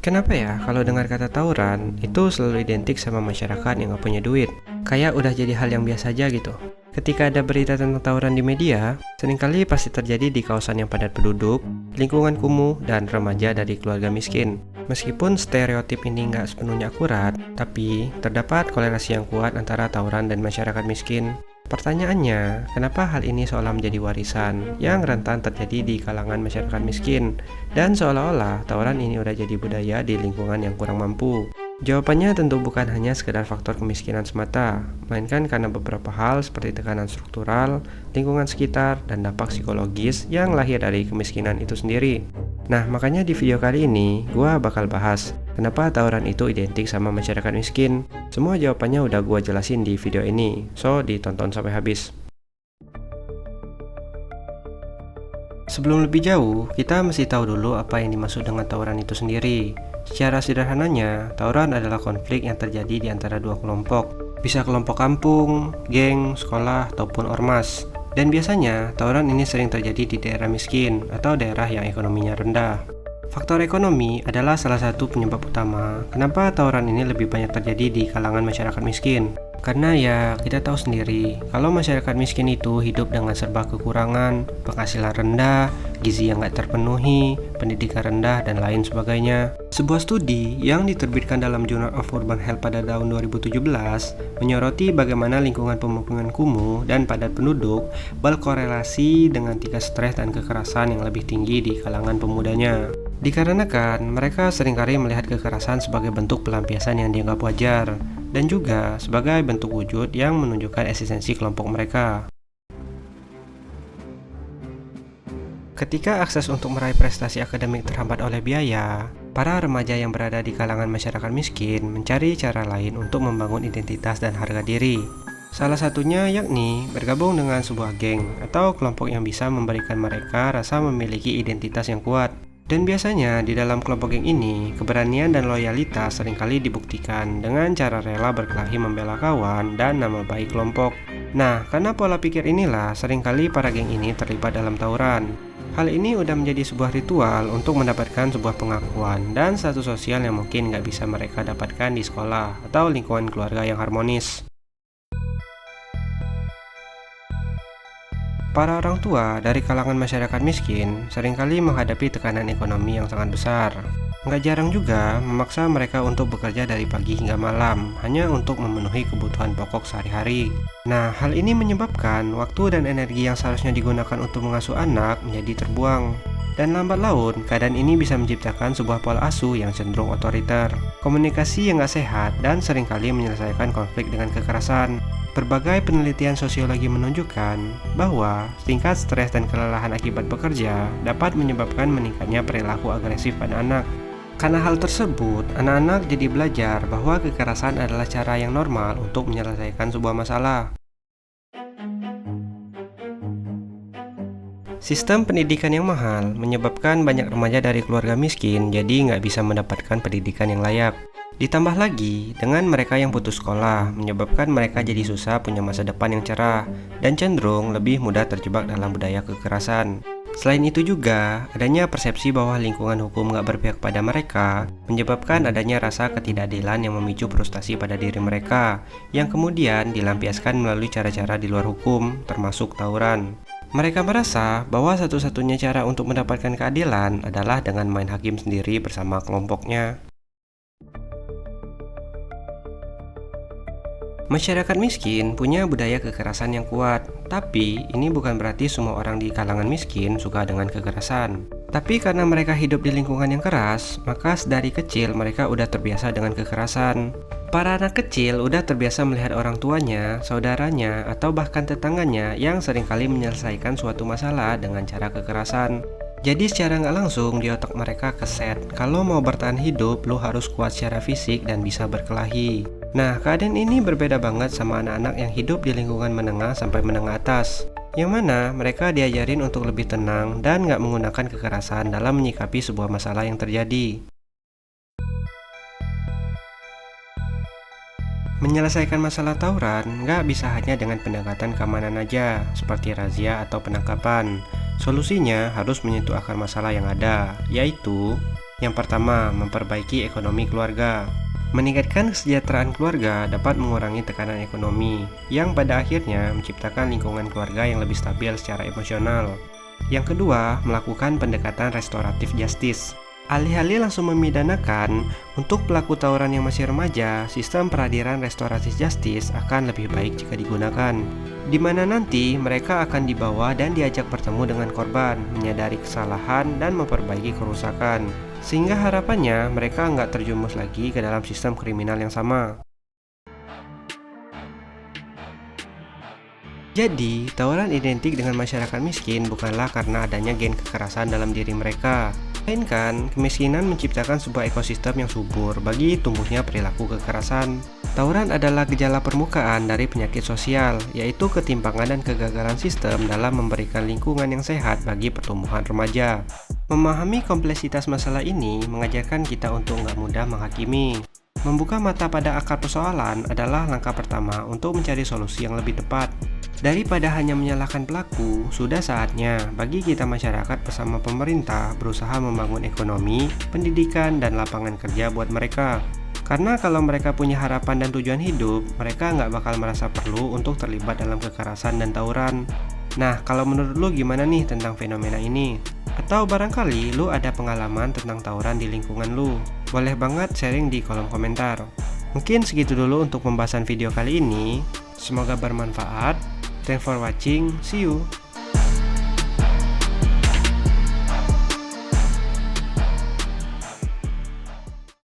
Kenapa ya kalau dengar kata tawuran itu selalu identik sama masyarakat yang gak punya duit? Kayak udah jadi hal yang biasa aja gitu. Ketika ada berita tentang tawuran di media, seringkali pasti terjadi di kawasan yang padat penduduk, lingkungan kumuh, dan remaja dari keluarga miskin. Meskipun stereotip ini nggak sepenuhnya akurat, tapi terdapat kolerasi yang kuat antara tawuran dan masyarakat miskin. Pertanyaannya, kenapa hal ini seolah menjadi warisan yang rentan terjadi di kalangan masyarakat miskin, dan seolah-olah tawuran ini udah jadi budaya di lingkungan yang kurang mampu? Jawabannya tentu bukan hanya sekedar faktor kemiskinan semata, melainkan karena beberapa hal seperti tekanan struktural, lingkungan sekitar, dan dampak psikologis yang lahir dari kemiskinan itu sendiri. Nah, makanya di video kali ini, gua bakal bahas kenapa tawuran itu identik sama masyarakat miskin. Semua jawabannya udah gua jelasin di video ini, so ditonton sampai habis. Sebelum lebih jauh, kita mesti tahu dulu apa yang dimaksud dengan tawuran itu sendiri. Secara sederhananya, tawuran adalah konflik yang terjadi di antara dua kelompok. Bisa kelompok kampung, geng, sekolah, ataupun ormas. Dan biasanya, tawuran ini sering terjadi di daerah miskin atau daerah yang ekonominya rendah. Faktor ekonomi adalah salah satu penyebab utama kenapa tawuran ini lebih banyak terjadi di kalangan masyarakat miskin. Karena ya kita tahu sendiri, kalau masyarakat miskin itu hidup dengan serba kekurangan, penghasilan rendah, gizi yang nggak terpenuhi, pendidikan rendah, dan lain sebagainya. Sebuah studi yang diterbitkan dalam Journal of Urban Health pada tahun 2017 menyoroti bagaimana lingkungan pemukiman kumuh dan padat penduduk berkorelasi dengan tingkat stres dan kekerasan yang lebih tinggi di kalangan pemudanya. Dikarenakan mereka seringkali melihat kekerasan sebagai bentuk pelampiasan yang dianggap wajar, dan juga sebagai bentuk wujud yang menunjukkan eksistensi kelompok mereka. Ketika akses untuk meraih prestasi akademik terhambat oleh biaya, para remaja yang berada di kalangan masyarakat miskin mencari cara lain untuk membangun identitas dan harga diri. Salah satunya yakni bergabung dengan sebuah geng atau kelompok yang bisa memberikan mereka rasa memiliki identitas yang kuat. Dan biasanya di dalam kelompok geng ini, keberanian dan loyalitas seringkali dibuktikan dengan cara rela berkelahi membela kawan dan nama baik kelompok. Nah, karena pola pikir inilah seringkali para geng ini terlibat dalam tawuran. Hal ini udah menjadi sebuah ritual untuk mendapatkan sebuah pengakuan dan status sosial yang mungkin nggak bisa mereka dapatkan di sekolah atau lingkungan keluarga yang harmonis. Para orang tua dari kalangan masyarakat miskin seringkali menghadapi tekanan ekonomi yang sangat besar. Nggak jarang juga memaksa mereka untuk bekerja dari pagi hingga malam hanya untuk memenuhi kebutuhan pokok sehari-hari. Nah, hal ini menyebabkan waktu dan energi yang seharusnya digunakan untuk mengasuh anak menjadi terbuang. Dan lambat laun, keadaan ini bisa menciptakan sebuah pola asuh yang cenderung otoriter, komunikasi yang nggak sehat, dan seringkali menyelesaikan konflik dengan kekerasan. Berbagai penelitian sosiologi menunjukkan bahwa tingkat stres dan kelelahan akibat bekerja dapat menyebabkan meningkatnya perilaku agresif pada anak. Karena hal tersebut, anak-anak jadi belajar bahwa kekerasan adalah cara yang normal untuk menyelesaikan sebuah masalah. Sistem pendidikan yang mahal menyebabkan banyak remaja dari keluarga miskin jadi nggak bisa mendapatkan pendidikan yang layak. Ditambah lagi, dengan mereka yang putus sekolah, menyebabkan mereka jadi susah punya masa depan yang cerah, dan cenderung lebih mudah terjebak dalam budaya kekerasan. Selain itu juga, adanya persepsi bahwa lingkungan hukum gak berpihak pada mereka, menyebabkan adanya rasa ketidakadilan yang memicu frustasi pada diri mereka, yang kemudian dilampiaskan melalui cara-cara di luar hukum, termasuk tawuran. Mereka merasa bahwa satu-satunya cara untuk mendapatkan keadilan adalah dengan main hakim sendiri bersama kelompoknya. Masyarakat miskin punya budaya kekerasan yang kuat, tapi ini bukan berarti semua orang di kalangan miskin suka dengan kekerasan. Tapi karena mereka hidup di lingkungan yang keras, maka dari kecil mereka udah terbiasa dengan kekerasan. Para anak kecil udah terbiasa melihat orang tuanya, saudaranya, atau bahkan tetangganya yang seringkali menyelesaikan suatu masalah dengan cara kekerasan. Jadi secara nggak langsung di otak mereka keset, kalau mau bertahan hidup, lo harus kuat secara fisik dan bisa berkelahi. Nah, keadaan ini berbeda banget sama anak-anak yang hidup di lingkungan menengah sampai menengah atas, yang mana mereka diajarin untuk lebih tenang dan nggak menggunakan kekerasan dalam menyikapi sebuah masalah yang terjadi. Menyelesaikan masalah tawuran nggak bisa hanya dengan pendekatan keamanan aja, seperti razia atau penangkapan. Solusinya harus menyentuh akar masalah yang ada, yaitu Yang pertama, memperbaiki ekonomi keluarga. Meningkatkan kesejahteraan keluarga dapat mengurangi tekanan ekonomi, yang pada akhirnya menciptakan lingkungan keluarga yang lebih stabil secara emosional. Yang kedua, melakukan pendekatan restoratif justice. Alih-alih langsung memidanakan, untuk pelaku tawuran yang masih remaja, sistem peradilan restoratif justice akan lebih baik jika digunakan. Di mana nanti mereka akan dibawa dan diajak bertemu dengan korban, menyadari kesalahan dan memperbaiki kerusakan. Sehingga harapannya mereka nggak terjumus lagi ke dalam sistem kriminal yang sama. Jadi, tawuran identik dengan masyarakat miskin bukanlah karena adanya gen kekerasan dalam diri mereka. Melainkan, kemiskinan menciptakan sebuah ekosistem yang subur bagi tumbuhnya perilaku kekerasan. Tawuran adalah gejala permukaan dari penyakit sosial, yaitu ketimpangan dan kegagalan sistem dalam memberikan lingkungan yang sehat bagi pertumbuhan remaja. Memahami kompleksitas masalah ini mengajarkan kita untuk nggak mudah menghakimi. Membuka mata pada akar persoalan adalah langkah pertama untuk mencari solusi yang lebih tepat. Daripada hanya menyalahkan pelaku, sudah saatnya bagi kita masyarakat bersama pemerintah berusaha membangun ekonomi, pendidikan, dan lapangan kerja buat mereka. Karena kalau mereka punya harapan dan tujuan hidup, mereka nggak bakal merasa perlu untuk terlibat dalam kekerasan dan tawuran. Nah, kalau menurut lu gimana nih tentang fenomena ini? Atau barangkali lu ada pengalaman tentang tawuran di lingkungan lu? Boleh banget sharing di kolom komentar. Mungkin segitu dulu untuk pembahasan video kali ini. Semoga bermanfaat. Thanks for watching. See you.